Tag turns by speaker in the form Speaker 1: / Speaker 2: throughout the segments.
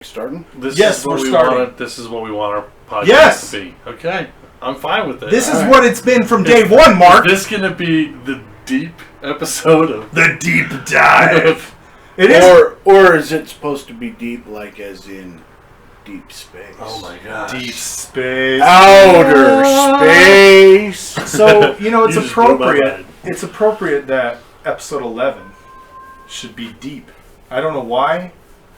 Speaker 1: Starting?
Speaker 2: Yes, we're starting.
Speaker 3: This is what we want our podcast
Speaker 2: Yes!
Speaker 3: to be. Okay, I'm fine with it.
Speaker 2: This is what it's been from day one, Mark.
Speaker 3: Is this going to be the deep episode of
Speaker 2: The deep dive. It is.
Speaker 1: Or is it supposed to be deep, like as in deep space?
Speaker 3: Oh my gosh.
Speaker 2: Deep space.
Speaker 1: Outer space.
Speaker 2: So, it's
Speaker 3: You just blew my
Speaker 2: appropriate.
Speaker 3: mind.
Speaker 2: It's appropriate that episode 11 should be deep. I don't know why,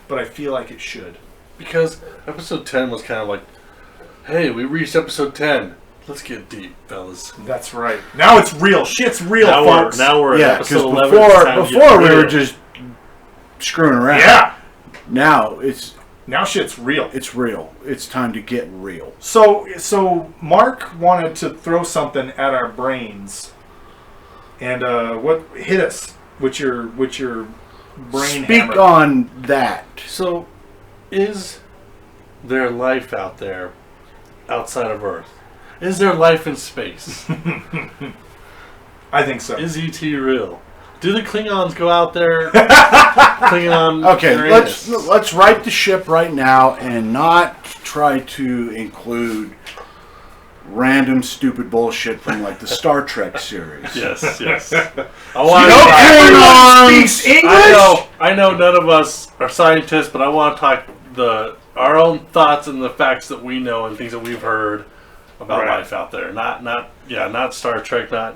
Speaker 2: but I feel like it should.
Speaker 3: Because episode 10 was kind of like, hey, we reached episode 10. Let's get deep, fellas.
Speaker 2: That's right. Now it's real. Shit's real,
Speaker 3: Now
Speaker 2: folks.
Speaker 3: we're
Speaker 1: Yeah,
Speaker 3: at
Speaker 1: because
Speaker 3: episode 11. It's time to
Speaker 1: before
Speaker 3: get
Speaker 1: we
Speaker 3: real.
Speaker 1: were just screwing around.
Speaker 2: Yeah.
Speaker 1: Now it's
Speaker 2: Shit's real.
Speaker 1: real. It's time to get real.
Speaker 2: So Mark wanted to throw something at our brains, and what hit us with your brain
Speaker 1: Speak
Speaker 2: hammer.
Speaker 1: on that.
Speaker 3: So, is there life out there outside of Earth? Is there life in space?
Speaker 2: I think so.
Speaker 3: Is ET real? Do the Klingons go out there? Klingon.
Speaker 1: Okay,
Speaker 3: Uranus?
Speaker 1: let's right the ship right now and not try to include random stupid bullshit from like the Star Trek series.
Speaker 3: Yes.
Speaker 1: Klingons
Speaker 2: speaks English.
Speaker 3: I know none of us are scientists, but I want to talk our own thoughts and the facts that we know and things that we've heard about
Speaker 2: Right.
Speaker 3: life out there. Not Star Trek, not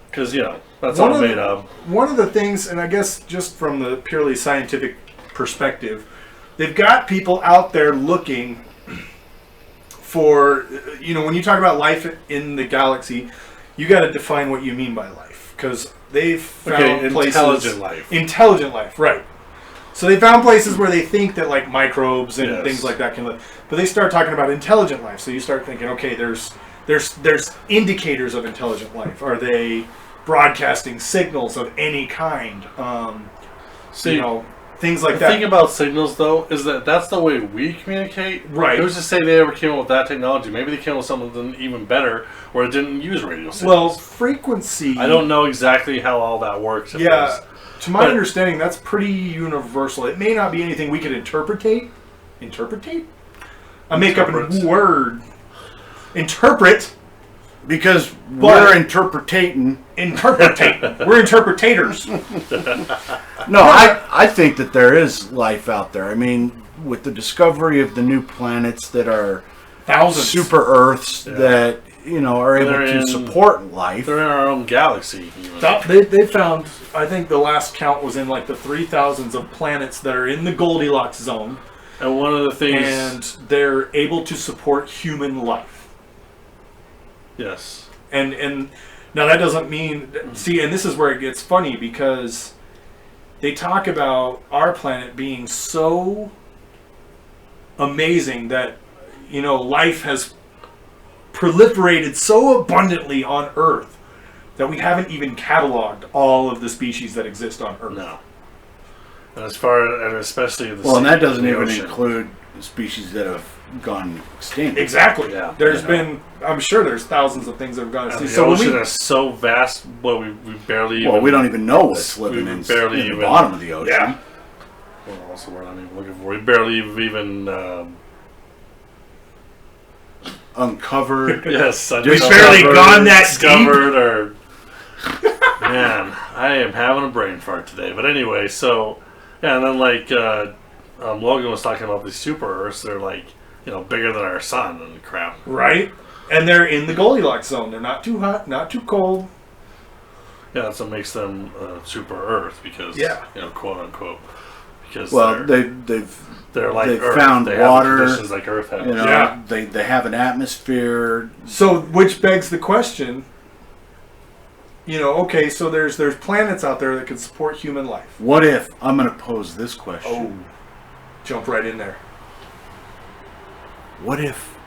Speaker 3: because that's
Speaker 2: One
Speaker 3: all
Speaker 2: of
Speaker 3: made
Speaker 2: the-
Speaker 3: up.
Speaker 2: One of the things, and I guess just from the purely scientific perspective, they've got people out there looking for, when you talk about life in the galaxy, you got to define what you mean by life, because they've found places. Intelligent life, right. So they found places where they think that like microbes and
Speaker 3: Yes.
Speaker 2: things like that can live, but they start talking about intelligent life. So you start thinking, okay, there's indicators of intelligent life. Are they broadcasting signals of any kind? Things like
Speaker 3: The
Speaker 2: that.
Speaker 3: thing about signals, though, is that that's the way we communicate.
Speaker 2: Right.
Speaker 3: Who's to say they ever came up with that technology? Maybe they came up with something even better, or it didn't use radio signals.
Speaker 2: Well, frequency.
Speaker 3: I don't know exactly how all that works. at
Speaker 2: Yeah,
Speaker 3: first.
Speaker 2: to my understanding, that's pretty universal. It may not be anything we could interpretate. I make up a word. Interpret.
Speaker 1: because we're interpreting.
Speaker 2: We're interpretators.
Speaker 1: No, I think that there is life out there. I mean, with the discovery of the new planets that are
Speaker 2: Thousands.
Speaker 1: super Earths that are able
Speaker 3: They're
Speaker 1: to
Speaker 3: in-
Speaker 1: support life.
Speaker 3: They're in our own galaxy.
Speaker 2: They found, I think the last count was in like the 3,000s of planets that are in the Goldilocks zone,
Speaker 3: And one of the things...
Speaker 2: and they're able to support human life.
Speaker 3: Yes.
Speaker 2: And now that doesn't mean, see, and this is where it gets funny, because they talk about our planet being so amazing that, life has proliferated so abundantly on Earth that we haven't even cataloged all of the species that exist on Earth.
Speaker 3: No. And especially the sea,
Speaker 1: And that doesn't
Speaker 3: the
Speaker 1: even
Speaker 3: ocean.
Speaker 1: include the species that have gone extinct.
Speaker 2: Exactly.
Speaker 3: Yeah.
Speaker 2: There's been, I'm sure there's thousands of things that have gone
Speaker 3: And
Speaker 2: extinct.
Speaker 3: the
Speaker 2: So when
Speaker 3: ocean
Speaker 2: we,
Speaker 3: is so vast, we barely even...
Speaker 1: Well, we don't even know what's living
Speaker 3: we
Speaker 1: in
Speaker 3: barely
Speaker 1: the
Speaker 3: even-
Speaker 1: bottom of the ocean.
Speaker 2: Yeah.
Speaker 3: Well, also, we're not even looking for... We barely have even...
Speaker 1: Uncovered.
Speaker 3: Yes, I
Speaker 2: We've
Speaker 3: just
Speaker 2: barely
Speaker 3: discovered-
Speaker 2: gone that
Speaker 3: discovered or man, I am having a brain fart today. But anyway, so yeah, and then like Logan was talking about these super Earths. They're like bigger than our sun and crap.
Speaker 2: right? And they're in the Goldilocks zone. They're not too hot, not too cold.
Speaker 3: Yeah, that's what makes them super Earth because quote unquote because
Speaker 1: They're
Speaker 3: like
Speaker 1: they've
Speaker 3: Earth.
Speaker 1: found
Speaker 3: they
Speaker 1: water.
Speaker 3: have conditions like Earth has.
Speaker 2: Yeah.
Speaker 1: They have an atmosphere.
Speaker 2: So, which begs the question, okay, so there's planets out there that can support human life.
Speaker 1: What if, I'm going to pose this question.
Speaker 2: Oh, jump right in there.
Speaker 1: What if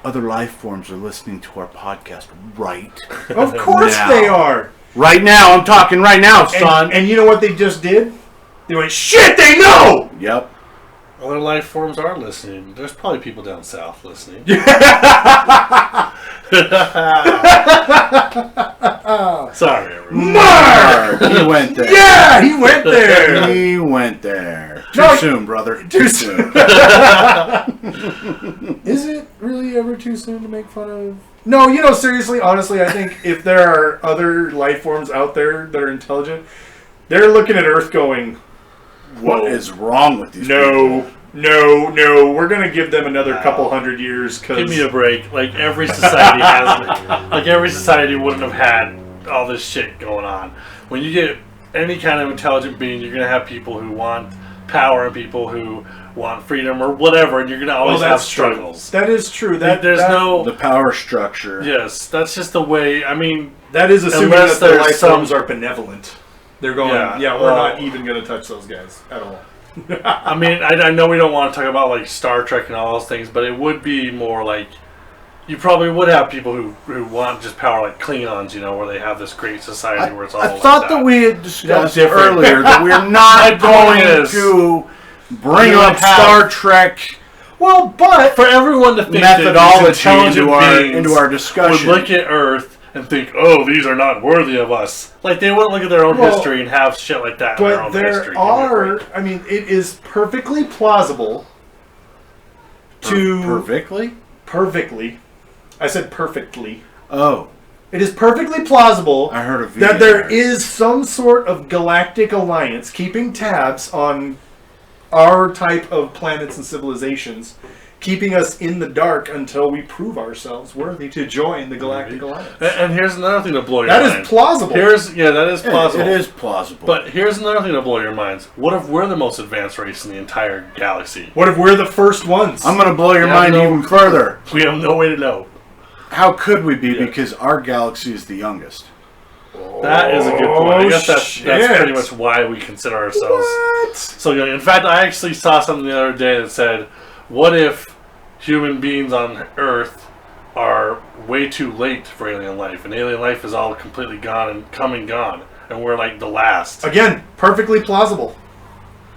Speaker 1: other life forms are listening to our podcast right
Speaker 2: Of course
Speaker 1: now?
Speaker 2: they are.
Speaker 1: Right now, I'm talking right now, son.
Speaker 2: And you know what they just did? They went, shit, they know!
Speaker 1: Yep.
Speaker 3: Other life forms are listening. There's probably people down south listening. Sorry, everyone.
Speaker 2: Mark!
Speaker 1: He went there.
Speaker 2: Yeah, he went there.
Speaker 1: He went there. Too soon, brother.
Speaker 2: Too soon. Is it really ever too soon to make fun of? No, seriously, honestly, I think if there are other life forms out there that are intelligent, they're looking at Earth going,
Speaker 1: what is wrong with these people?
Speaker 2: No, we're going to give them another couple hundred years.
Speaker 3: Give me a break. Like, every society every society wouldn't have had all this shit going on. When you get any kind of intelligent being, you're going to have people who want power and people who want freedom or whatever, and you're going to always have struggles.
Speaker 2: That is true.
Speaker 1: The power structure.
Speaker 3: Yes, that's just the way. I mean,
Speaker 2: that is assuming that the life forms are benevolent. They're going, we're not even going to touch those guys at all.
Speaker 3: I mean, I know we don't want to talk about like Star Trek and all those things, but it would be more like you probably would have people who want just power, like Klingons, where they have this great society where it's all.
Speaker 1: I thought that we had discussed earlier that we're not going to bring up Star Trek.
Speaker 2: Well, but
Speaker 3: for everyone to think
Speaker 1: methodology into our discussion,
Speaker 3: would look at Earth and think, oh, these are not worthy of us. Like, they wouldn't look at their own history and have shit like that in their own history.
Speaker 2: It is perfectly plausible to... Perfectly. I said perfectly.
Speaker 1: Oh.
Speaker 2: It is perfectly plausible
Speaker 1: I heard
Speaker 2: that there is some sort of galactic alliance keeping tabs on our type of planets and civilizations, keeping us in the dark until we prove ourselves worthy to join the Galactic Alliance.
Speaker 3: And here's another thing to blow your mind.
Speaker 2: That is plausible.
Speaker 3: That is plausible.
Speaker 1: It is plausible.
Speaker 3: But here's another thing to blow your minds. What if we're the most advanced race in the entire galaxy?
Speaker 2: What if we're the first ones?
Speaker 1: I'm going to blow your mind even further.
Speaker 3: We have no way to know.
Speaker 1: How could we be? Because our galaxy is the youngest.
Speaker 3: That is a good point. I guess that's pretty much why we consider ourselves so young. In fact, I actually saw something the other day that said, what if human beings on Earth are way too late for alien life, and alien life is all completely gone and gone, and we're like the last?
Speaker 2: Again, perfectly plausible.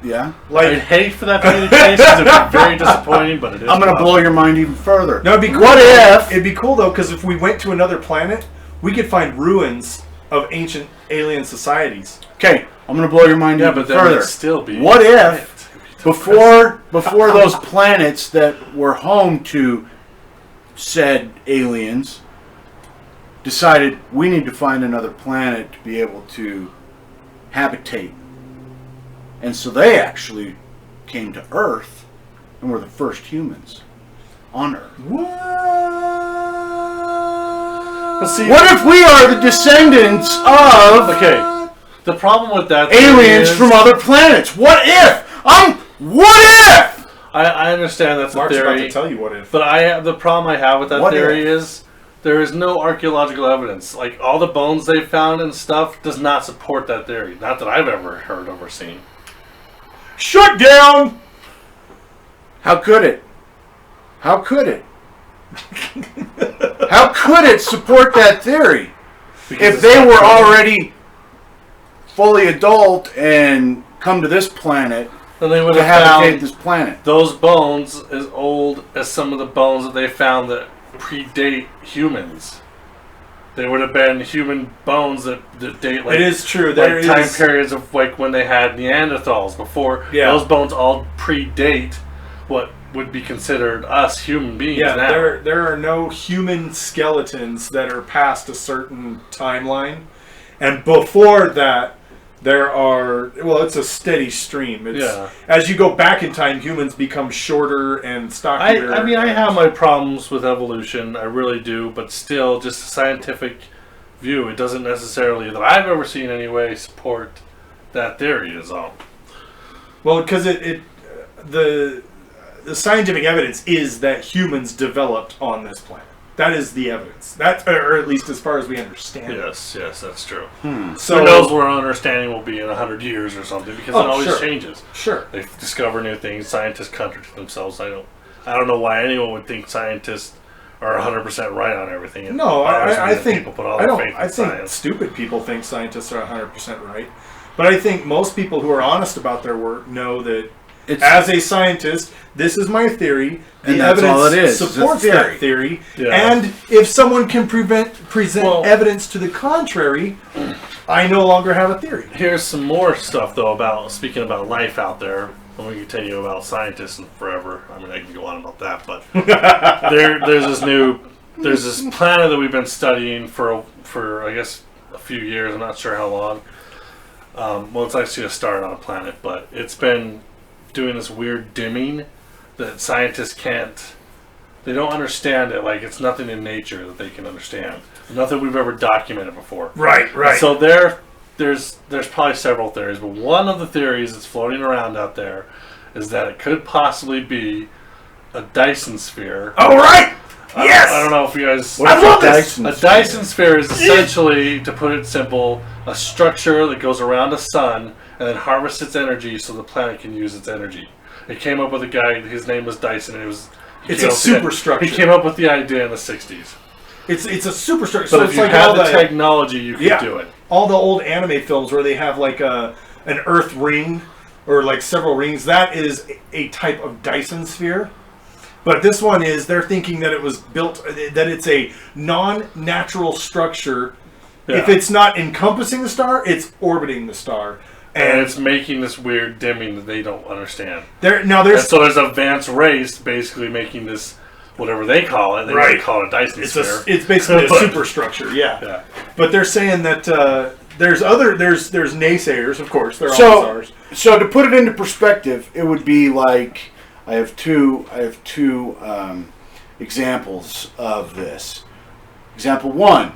Speaker 1: Yeah.
Speaker 3: I'd hate for that to be the case, because it'd be very disappointing, but it is.
Speaker 1: I'm going to blow your mind even further.
Speaker 2: No, it'd be cool. It'd be cool, though, because if we went to another planet, we could find ruins of ancient alien societies.
Speaker 1: Okay, I'm going to blow your mind even further.
Speaker 3: It'd still be.
Speaker 1: What if, before those planets that were home to said aliens decided we need to find another planet to be able to habitate? And so they actually came to Earth and were the first humans on Earth. What if we are the descendants of...
Speaker 3: Okay, the problem with that...
Speaker 1: aliens from other planets. What if? What if?
Speaker 3: I understand that's
Speaker 2: Mark's
Speaker 3: a theory.
Speaker 2: about to tell you what if.
Speaker 3: But the problem I have with that theory is there is no archaeological evidence. Like, all the bones they found and stuff does not support that theory. Not that I've ever heard of or seen.
Speaker 2: Shut down!
Speaker 1: How could it? How could it? How could it support that theory?
Speaker 3: Because
Speaker 1: if they were already fully adult and come to this planet
Speaker 3: then they would
Speaker 1: to
Speaker 3: have
Speaker 1: habitate
Speaker 3: found
Speaker 1: this planet.
Speaker 3: Those bones as old as some of the bones that they found that predate humans. They would have been human bones that date like...
Speaker 2: It is true.
Speaker 3: There time periods of like when they had Neanderthals before. Yeah. Those bones all predate what would be considered us human beings now.
Speaker 2: There are no human skeletons that are past a certain timeline. And before that, there are... Well, it's a steady stream. As you go back in time, humans become shorter and stockier.
Speaker 3: I mean, I have my problems with evolution. I really do. But still, just a scientific view. It doesn't necessarily, that I've ever seen anyway, support that theory is all.
Speaker 2: Well, because the scientific evidence is that humans developed on this planet. That is the evidence. Or at least as far as we understand.
Speaker 3: Yes, that's true.
Speaker 2: So
Speaker 3: who knows where our understanding will be in 100 years or something, because it always changes.
Speaker 2: Sure.
Speaker 3: They discover new things. Scientists contradict themselves. I don't know why anyone would think scientists are 100% right on everything.
Speaker 2: No, I think
Speaker 3: people put all their faith in science.
Speaker 2: Stupid people think scientists are 100% right. But I think most people who are honest about their work know that as a scientist, this is my theory. The evidence supports that theory. Yeah. And if someone can present evidence to the contrary, I no longer have a theory.
Speaker 3: Here's some more stuff, though, speaking about life out there. And we can tell you about scientists and forever. I mean, I can go on about that, but there's this planet that we've been studying for I guess a few years. I'm not sure how long. Well, it's actually a star, not a planet, but it's been doing this weird dimming that scientists can't. They don't understand it. Like, it's nothing in nature that they can understand. Nothing we've ever documented before.
Speaker 2: Right.
Speaker 3: So there's probably several theories, but one of the theories that's floating around out there is that it could possibly be a Dyson sphere.
Speaker 2: Oh, right! Yes!
Speaker 3: I don't know if you guys...
Speaker 2: I love this!
Speaker 3: A Dyson sphere is essentially, to put it simple, a structure that goes around a sun and then harvests its energy so the planet can use its energy. It came up with a guy, his name was Dyson, and
Speaker 2: it's a superstructure.
Speaker 3: He came up with the idea in the 60s.
Speaker 2: It's a superstructure.
Speaker 3: But
Speaker 2: So
Speaker 3: if
Speaker 2: it's
Speaker 3: you
Speaker 2: like
Speaker 3: have
Speaker 2: all
Speaker 3: the technology, you can do it.
Speaker 2: All the old anime films where they have like an Earth ring or like several rings, that is a type of Dyson sphere. But this one is, they're thinking that it was built, that it's a non-natural structure. Yeah. If it's not encompassing the star, it's orbiting the star.
Speaker 3: And it's making this weird dimming that they don't understand.
Speaker 2: So
Speaker 3: there's advanced rays basically making this, whatever they call it. They don't call it a Dyson sphere.
Speaker 2: It's basically a superstructure, yeah. But they're saying that there's naysayers, of course. They're all stars.
Speaker 1: So to put it into perspective, it would be like, I have two examples of this. Example one,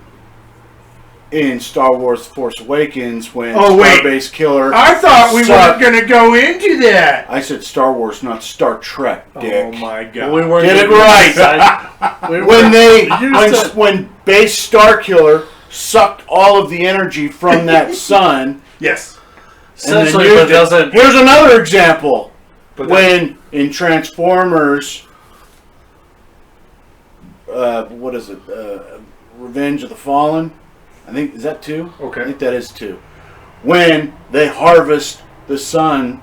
Speaker 1: in Star Wars: The Force Awakens, when Starbase Killer...
Speaker 2: I thought we weren't going to go into that!
Speaker 1: I said Star Wars, not Star Trek, Dick.
Speaker 2: Oh my God.
Speaker 3: We weren't
Speaker 1: Get it right! When Base Star Killer sucked all of the energy from that sun...
Speaker 2: Yes.
Speaker 3: Essentially, but doesn't...
Speaker 1: Here's another example. When in Transformers... what is it? Revenge of the Fallen? I think, is that 2?
Speaker 2: Okay.
Speaker 1: I think that is 2. When they harvest the sun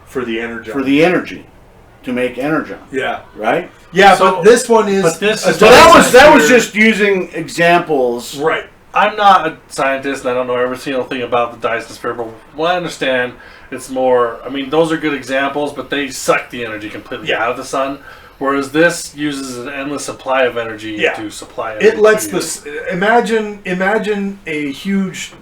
Speaker 2: for the energy
Speaker 1: to make energon.
Speaker 2: Yeah.
Speaker 1: Right?
Speaker 2: Yeah, but this one is...
Speaker 3: But this is
Speaker 1: that was just using examples.
Speaker 2: Right.
Speaker 3: I'm not a scientist and I don't know every single thing about the Dyson sphere, but what I understand, it's more... I mean, those are good examples, but they suck the energy completely out of the sun. Whereas this uses an endless supply of energy to supply energy.
Speaker 2: It lets imagine a huge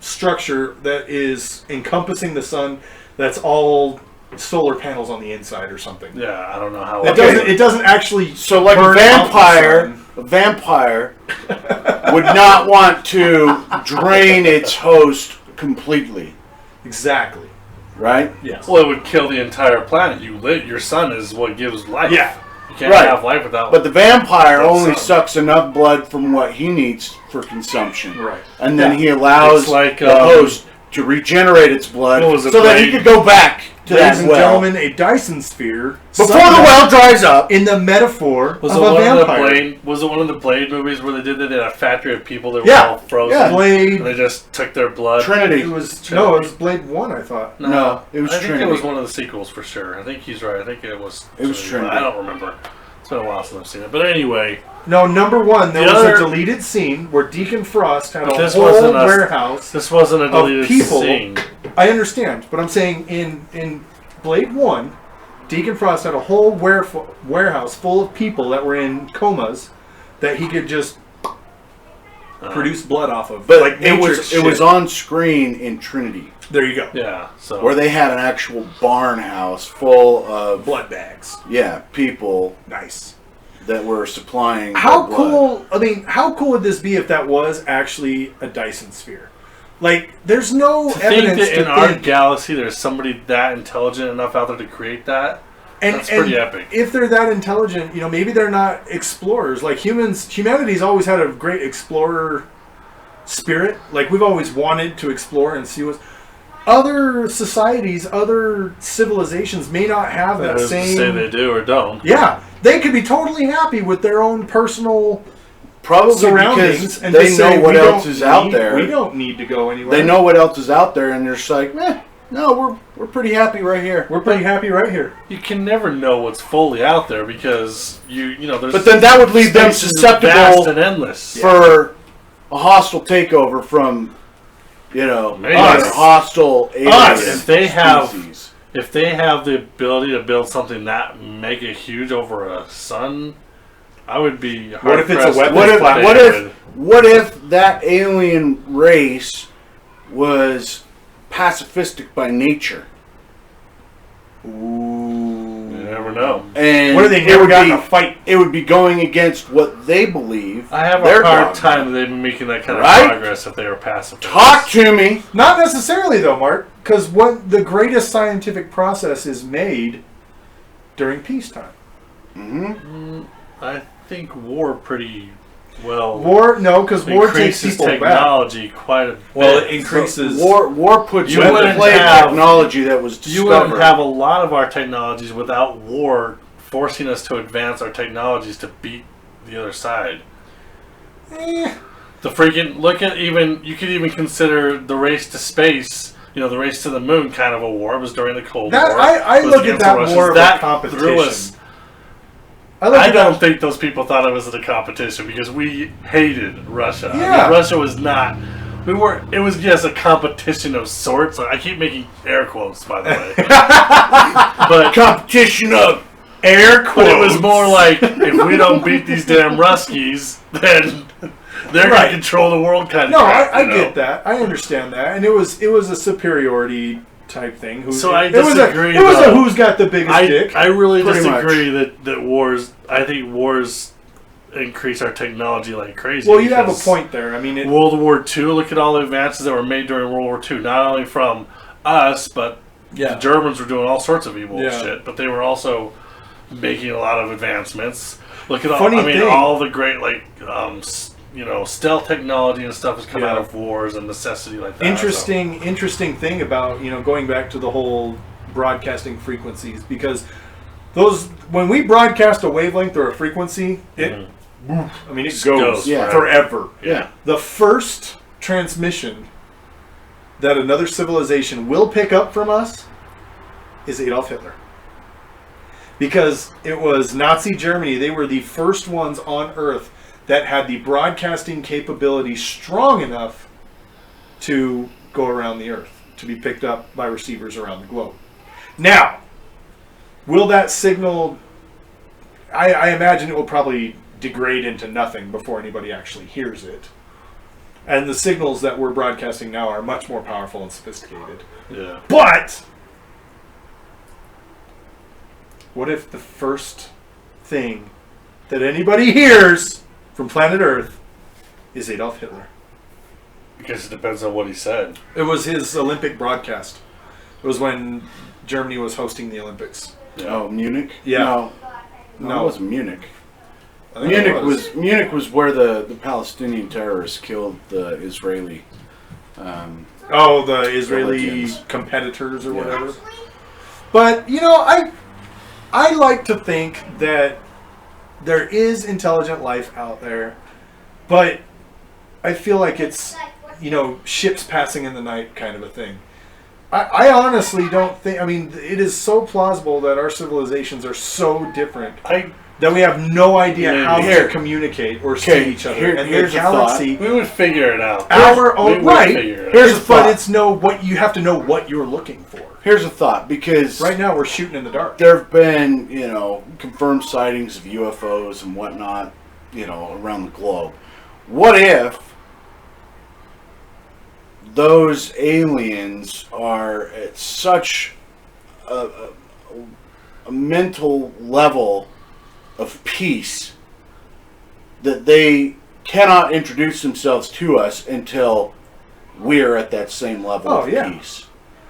Speaker 2: structure that is encompassing the sun. That's all solar panels on the inside or something.
Speaker 3: Yeah, I don't know how.
Speaker 2: It doesn't actually.
Speaker 1: So like a vampire would not want to drain its host completely.
Speaker 2: Exactly.
Speaker 1: Right?
Speaker 2: Yes.
Speaker 3: Well, it would kill the entire planet. Your sun is what gives life.
Speaker 2: Yeah.
Speaker 3: You can't have life without.
Speaker 1: But the vampire only sucks enough blood from what he needs for consumption.
Speaker 2: Right.
Speaker 1: And then he allows the host to regenerate its blood so that he could go back to that well.
Speaker 2: Ladies and gentlemen, a Dyson sphere.
Speaker 1: Before the well dries up.
Speaker 2: In the metaphor of a vampire.
Speaker 3: Was it one of the Blade movies where they did that? They had a factory of people that were all frozen.
Speaker 1: Yeah,
Speaker 2: Blade.
Speaker 3: And they just took their blood.
Speaker 1: Trinity.
Speaker 2: It was Blade 1, I thought.
Speaker 3: No,
Speaker 1: it was Trinity.
Speaker 3: I think it was one of the sequels for sure. I think he's right. I think it was
Speaker 1: Trinity.
Speaker 3: I don't remember. It's been a while since I've seen it. But anyway.
Speaker 2: No, number one, there was a deleted scene where Deacon Frost had a whole warehouse.
Speaker 3: This wasn't a deleted scene.
Speaker 2: I understand, but I'm saying in Blade 1, Deacon Frost had a whole warehouse full of people that were in comas that he could just produce blood off of.
Speaker 1: But like it was on screen in Trinity.
Speaker 2: There you go.
Speaker 3: Yeah. So
Speaker 1: where they had an actual barn house full of
Speaker 2: blood bags.
Speaker 1: Yeah, people.
Speaker 2: Nice.
Speaker 1: That were supplying.
Speaker 2: How cool? I mean, how cool would this be if that was actually a Dyson sphere? Like, there's no evidence
Speaker 3: that in our galaxy there's somebody that intelligent enough out there to create that. That's pretty epic.
Speaker 2: If they're that intelligent, maybe they're not explorers. Like humanity's always had a great explorer spirit. Like, we've always wanted to explore and see what's... Other societies, other civilizations may not have that same...
Speaker 3: Say they do or don't.
Speaker 2: Yeah. They could be totally happy with their own personal...
Speaker 1: Probably
Speaker 2: surroundings,
Speaker 1: because they know what else is out there.
Speaker 2: We don't need to go anywhere.
Speaker 1: They know what else is out there, and they're just like, no, we're pretty happy right here.
Speaker 2: We're pretty happy right here.
Speaker 3: You can never know what's fully out there because there's.
Speaker 1: But then that would leave them susceptible
Speaker 3: vast and endless
Speaker 1: for a hostile takeover from, a hostile alien
Speaker 3: If they have,
Speaker 1: species.
Speaker 3: if they have the ability to build something that mega huge over a sun, I would be hard
Speaker 2: What if it's a
Speaker 3: pressed
Speaker 2: weapons
Speaker 3: to think
Speaker 2: platform?
Speaker 1: What if that alien race was pacifistic by nature?
Speaker 2: Ooh.
Speaker 3: You never know.
Speaker 1: And
Speaker 2: What if they
Speaker 1: it
Speaker 2: never
Speaker 1: would
Speaker 2: got
Speaker 1: be-
Speaker 2: in a fight?
Speaker 1: It would be going against what they believe.
Speaker 3: I have
Speaker 1: their
Speaker 3: a hard
Speaker 1: dogma.
Speaker 3: time that they'd be making that kind of
Speaker 1: Right?
Speaker 3: progress if they were pacifists.
Speaker 1: Talk to me.
Speaker 2: Not necessarily, though, Mark, because what the greatest scientific process is made during peacetime.
Speaker 3: I think war pretty well
Speaker 2: War, no, because war takes
Speaker 3: increases
Speaker 2: people back.
Speaker 3: technology quite a bit.
Speaker 2: Well, it increases.
Speaker 1: War puts
Speaker 3: You
Speaker 1: into
Speaker 3: wouldn't
Speaker 1: play
Speaker 3: have-
Speaker 1: technology that was discovered.
Speaker 3: You wouldn't have a lot of our technologies without war forcing us to advance our technologies to beat the other side. The freaking look at even you could even consider the race to space. You know, the race to the moon, kind of a war. It was during the Cold
Speaker 2: That-
Speaker 3: War.
Speaker 2: I
Speaker 3: It was
Speaker 2: look at
Speaker 3: against
Speaker 2: that
Speaker 3: the Russians.
Speaker 2: more of a
Speaker 3: That
Speaker 2: competition.
Speaker 3: threw us.
Speaker 2: look
Speaker 3: I
Speaker 2: at
Speaker 3: don't
Speaker 2: that-
Speaker 3: think those people thought it was a competition because we hated Russia. I mean,
Speaker 2: Yeah.
Speaker 3: Russia was not. We were. It was yes a competition of sorts. I keep making air quotes, by the way. But
Speaker 1: competition of
Speaker 2: air
Speaker 3: But
Speaker 2: quotes.
Speaker 3: it was more like, if we don't beat these damn Ruskies, then they're
Speaker 2: Right.
Speaker 3: going to control the world kind of
Speaker 2: No,
Speaker 3: crap,
Speaker 2: I
Speaker 3: you know?
Speaker 2: get that. I understand that, and it was a superiority type thing.
Speaker 3: So I
Speaker 2: it was
Speaker 3: disagree,
Speaker 2: It was a
Speaker 3: though.
Speaker 2: who's got the biggest dick.
Speaker 3: I really
Speaker 1: Pretty
Speaker 3: disagree that wars, I think wars increase our technology like crazy.
Speaker 2: Well, you have a
Speaker 3: because
Speaker 2: point there. I mean,
Speaker 3: World War II, look at all the advances that were made during World War II, not only from us, but the Germans were doing all sorts of evil
Speaker 2: Yeah.
Speaker 3: shit, but they were also making a lot of advancements. Look at
Speaker 2: Funny thing.
Speaker 3: all the great stealth technology and stuff has come
Speaker 2: Yeah.
Speaker 3: out of wars and necessity like that.
Speaker 2: interesting thing about going back to the whole broadcasting frequencies, because when we broadcast a wavelength or a frequency, it
Speaker 3: Just
Speaker 2: goes
Speaker 1: Yeah.
Speaker 2: forever.
Speaker 1: Yeah.
Speaker 2: The first transmission that another civilization will pick up from us is Adolf Hitler. Because it was Nazi Germany. They were the first ones on Earth that had the broadcasting capability strong enough to go around the Earth, to be picked up by receivers around the globe. Now, will that signal... I imagine it will probably degrade into nothing before anybody actually hears it. And the signals that we're broadcasting now are much more powerful and sophisticated.
Speaker 3: Yeah.
Speaker 2: But what if the first thing that anybody hears from planet Earth is Adolf Hitler?
Speaker 3: Because it depends on what he said.
Speaker 2: It was his Olympic broadcast. It was when Germany was hosting the Olympics.
Speaker 1: Oh, Munich?
Speaker 2: Yeah.
Speaker 1: No, it wasn't Munich.
Speaker 2: I think it
Speaker 1: Munich was where the Palestinian terrorists killed the Israeli.
Speaker 2: the Israeli
Speaker 1: Religions.
Speaker 2: competitors or
Speaker 1: Yeah.
Speaker 2: whatever. But I like to think that there is intelligent life out there, but I feel like it's ships passing in the night kind of a thing. I honestly don't think. I mean, it is so plausible that our civilizations are so different that we have no idea how to communicate or see each other. And
Speaker 1: here's
Speaker 2: the
Speaker 1: a thought.
Speaker 2: galaxy,
Speaker 3: We would figure it out.
Speaker 2: our own
Speaker 3: We would
Speaker 2: right.
Speaker 3: figure it out.
Speaker 1: Here's a
Speaker 2: But
Speaker 1: thought.
Speaker 2: it's what you have to know what you're looking for.
Speaker 1: Here's a thought, because
Speaker 2: Right now, we're shooting in the dark.
Speaker 1: there have been, confirmed sightings of UFOs and whatnot, around the globe. What if those aliens are at such a mental level of peace that they cannot introduce themselves to us until we're at that same level of peace?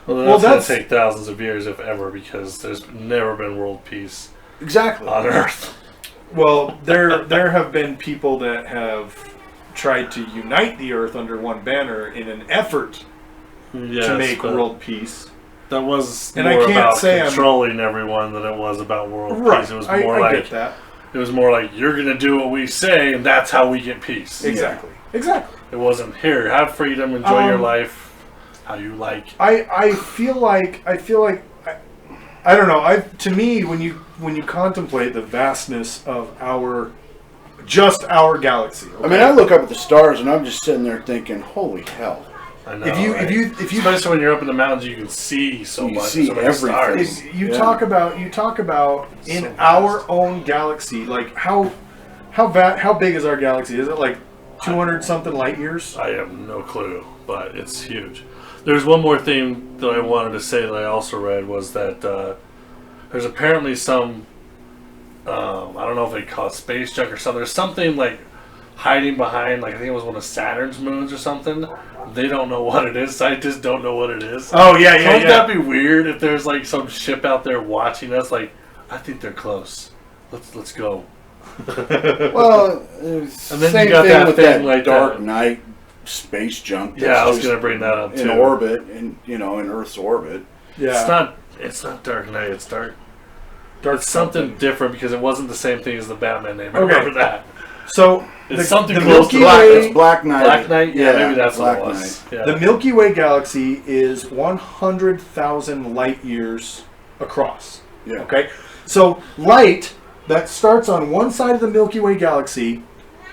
Speaker 3: Well, that's going to take thousands of years, if ever, because there's never been world peace
Speaker 1: Exactly.
Speaker 3: on Earth.
Speaker 2: Well, there have been people that have tried to unite the Earth under one banner in an effort
Speaker 3: Yes,
Speaker 2: to make
Speaker 3: but
Speaker 2: world peace.
Speaker 3: that was
Speaker 2: And
Speaker 3: more
Speaker 2: I can't
Speaker 3: about
Speaker 2: say I'm-
Speaker 3: controlling everyone than it was about world
Speaker 2: Right.
Speaker 3: peace. It was
Speaker 2: I
Speaker 3: more
Speaker 2: get that.
Speaker 3: it was more like you're going to do what we say, and that's how we get peace.
Speaker 2: Exactly. Exactly.
Speaker 3: It wasn't here. Have freedom, enjoy your life, how you like.
Speaker 2: I feel like I don't know. To me, when you contemplate the vastness of our galaxy.
Speaker 1: I mean, I look up at the stars and I'm just sitting there thinking, holy hell.
Speaker 3: I know.
Speaker 2: If you
Speaker 3: especially when you're up in the mountains, you can see so
Speaker 1: You
Speaker 3: much.
Speaker 1: see
Speaker 3: so many
Speaker 1: everything.
Speaker 3: stars.
Speaker 2: you talk about in
Speaker 3: So
Speaker 2: our own galaxy, like how big is our galaxy? Is it like 200 something light years?
Speaker 3: I have no clue, but it's huge. There's one more thing that I wanted to say that I also read was that there's apparently some I don't know if they call it space junk or something. There's something like hiding behind, like I think it was one of Saturn's moons or something. They don't know what it is. Scientists don't know what it is.
Speaker 2: Oh yeah,
Speaker 3: So wouldn't that be weird if there's like some ship out there watching us? Like, I think they're close. Let's go.
Speaker 1: Well,
Speaker 3: And then
Speaker 1: same
Speaker 3: you got
Speaker 1: thing
Speaker 3: that
Speaker 1: with
Speaker 3: thing
Speaker 1: that
Speaker 3: like
Speaker 1: Dark
Speaker 3: that.
Speaker 1: Knight space junk.
Speaker 3: Yeah, I was gonna bring that up
Speaker 1: in
Speaker 3: too.
Speaker 1: orbit, in Earth's orbit.
Speaker 2: Yeah.
Speaker 3: It's not Dark Knight. It's Dark.
Speaker 2: Dark
Speaker 3: It's something different because it wasn't the same thing as the Batman name. I
Speaker 2: Okay.
Speaker 3: remember that.
Speaker 2: So
Speaker 3: It's something
Speaker 2: the
Speaker 3: close to
Speaker 2: Milky
Speaker 3: Black.
Speaker 2: Way.
Speaker 1: It's Black Knight.
Speaker 3: Black Knight. Yeah, maybe that's
Speaker 1: Black
Speaker 3: what it was.
Speaker 1: Knight.
Speaker 3: Yeah.
Speaker 2: The Milky Way galaxy is 100,000 light years across.
Speaker 1: Yeah.
Speaker 2: Okay? So, light that starts on one side of the Milky Way galaxy,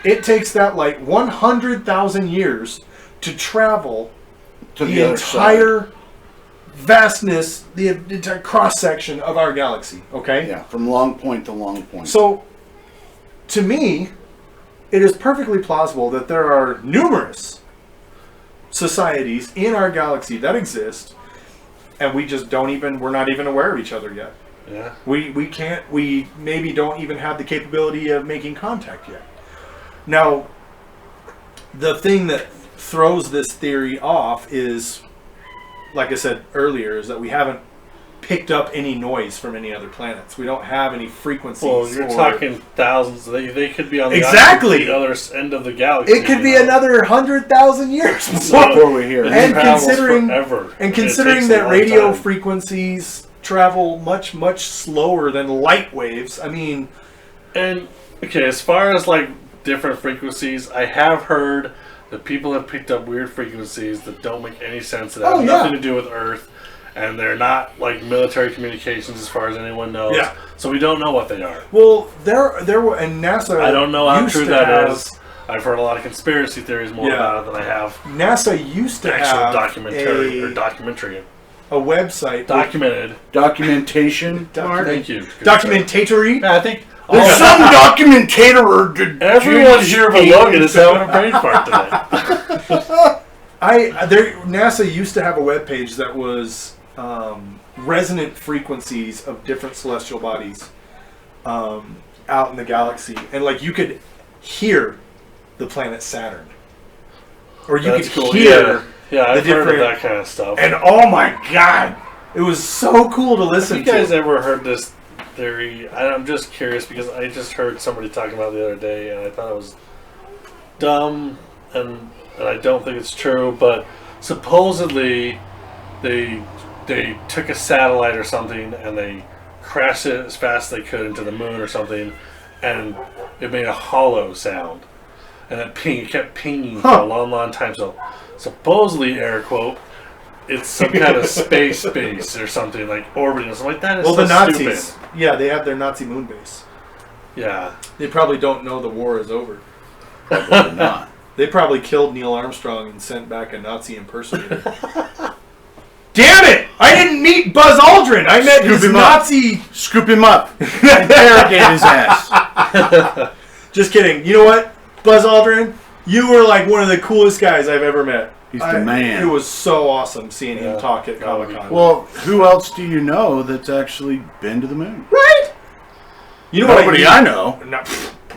Speaker 2: it takes that light 100,000 years to travel
Speaker 1: To
Speaker 2: the
Speaker 1: other
Speaker 2: entire vastness, the entire cross section of our galaxy. Okay?
Speaker 1: side. Yeah, from long point to long point.
Speaker 2: So, to me, it is perfectly plausible that there are numerous societies in our galaxy that exist, and we just we're not even aware of each other yet.
Speaker 3: Yeah.
Speaker 2: We maybe don't even have the capability of making contact yet. Now, the thing that throws this theory off is, like I said earlier, is that we haven't picked up any noise from any other planets. We don't have any frequencies.
Speaker 3: Well, you're talking thousands. They could be on the
Speaker 2: Exactly.
Speaker 3: other end of the galaxy.
Speaker 2: It could be another 100,000 years
Speaker 1: before we're here.
Speaker 2: And
Speaker 3: travels
Speaker 2: considering-
Speaker 3: forever.
Speaker 2: And
Speaker 3: it
Speaker 2: considering
Speaker 3: takes a
Speaker 2: that
Speaker 3: long
Speaker 2: radio
Speaker 3: time.
Speaker 2: frequencies travel much, much slower than light waves, I mean,
Speaker 3: And okay, as far as like different frequencies, I have heard that people have picked up weird frequencies that don't make any sense. That have
Speaker 2: Oh, yeah.
Speaker 3: nothing to do with Earth, and they're not like military communications as far as anyone knows.
Speaker 2: Yeah.
Speaker 3: So we don't know what they are.
Speaker 2: well, there were, and NASA.
Speaker 3: I don't know how
Speaker 2: used
Speaker 3: true
Speaker 2: to
Speaker 3: that
Speaker 2: have-
Speaker 3: is. I've heard a lot of conspiracy theories more
Speaker 2: Yeah.
Speaker 3: about it than I have
Speaker 2: NASA used to
Speaker 3: actual
Speaker 2: have
Speaker 3: documentary.
Speaker 2: a website.
Speaker 3: Documented.
Speaker 1: Documentation. Mark?
Speaker 3: Thank you.
Speaker 2: Documentatory.
Speaker 3: Yeah, I think
Speaker 1: There's some documentator.
Speaker 3: everyone here but Logan is having a brain fart today.
Speaker 2: NASA used to have a webpage that was resonant frequencies of different celestial bodies out in the galaxy, and like you could hear the planet Saturn, or you
Speaker 3: That's
Speaker 2: could
Speaker 3: cool.
Speaker 2: hear
Speaker 3: Yeah, I've
Speaker 2: the
Speaker 3: heard of
Speaker 2: different-
Speaker 3: that kind of stuff.
Speaker 2: and oh my god, it was so cool to
Speaker 3: Have
Speaker 2: listen
Speaker 3: you guys
Speaker 2: to.
Speaker 3: ever heard this theory? I'm just curious because I just heard somebody talking about it the other day, and I thought it was dumb, and I don't think it's true. But supposedly, they took a satellite or something and they crashed it as fast as they could into the moon or something, and it made a hollow sound, and it kept pinging for a long, long time. So supposedly, air quote, it's some kind of space base or something like orbiting or something like that. Is
Speaker 2: Well,
Speaker 3: so
Speaker 2: the Nazis,
Speaker 3: stupid.
Speaker 2: yeah, they have their Nazi moon base.
Speaker 3: Yeah.
Speaker 2: They probably don't know the war is over.
Speaker 1: Probably not.
Speaker 2: They probably killed Neil Armstrong and sent back a Nazi impersonator. Damn it! I didn't meet Buzz Aldrin. I met his
Speaker 1: him up.
Speaker 2: Nazi.
Speaker 1: Scoop him up. Interrogate his ass.
Speaker 2: Just kidding. You know what, Buzz Aldrin? You were like one of the coolest guys I've ever met.
Speaker 1: He's the man.
Speaker 2: It was so awesome seeing him
Speaker 3: Yeah,
Speaker 2: talk at
Speaker 3: that would be
Speaker 2: Comic Con.
Speaker 3: cool.
Speaker 1: Well, who else do you know that's actually been to the moon?
Speaker 2: right? You know
Speaker 1: Nobody
Speaker 2: what
Speaker 1: I know.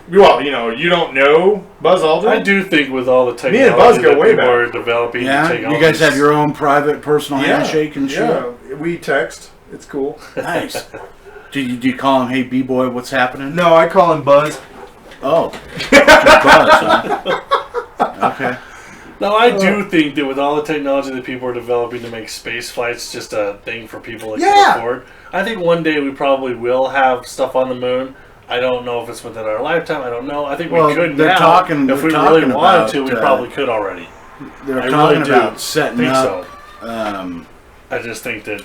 Speaker 2: Well, you don't know Buzz Aldrin.
Speaker 3: I do think with all the
Speaker 2: Me
Speaker 3: technology
Speaker 2: and Buzz go
Speaker 3: that
Speaker 2: way
Speaker 3: people
Speaker 2: back.
Speaker 3: are developing,
Speaker 1: Yeah,
Speaker 3: to take
Speaker 1: you
Speaker 3: all
Speaker 1: guys
Speaker 3: this-
Speaker 1: have your own private personal handshake and shit.
Speaker 2: Yeah, we text. It's cool.
Speaker 1: Nice. Do you call him, hey B-boy, what's happening?
Speaker 2: No, I call him Buzz.
Speaker 1: Oh, it's your buzz, huh? Okay.
Speaker 3: No, I do think that with all the technology that people are developing to make space flights just a thing for people that
Speaker 2: Yeah.
Speaker 3: can afford, I think one day we probably will have stuff on the moon. I don't know if it's within our lifetime. I don't know. I think
Speaker 1: Well,
Speaker 3: we could
Speaker 1: they're
Speaker 3: now.
Speaker 1: talking-
Speaker 3: if we
Speaker 1: they're
Speaker 3: really
Speaker 1: talking
Speaker 3: wanted
Speaker 1: about,
Speaker 3: to, we
Speaker 1: uh,
Speaker 3: probably could already.
Speaker 1: They're
Speaker 3: I
Speaker 1: talking
Speaker 3: really do
Speaker 1: about setting
Speaker 3: think
Speaker 1: up.
Speaker 3: so. I just think that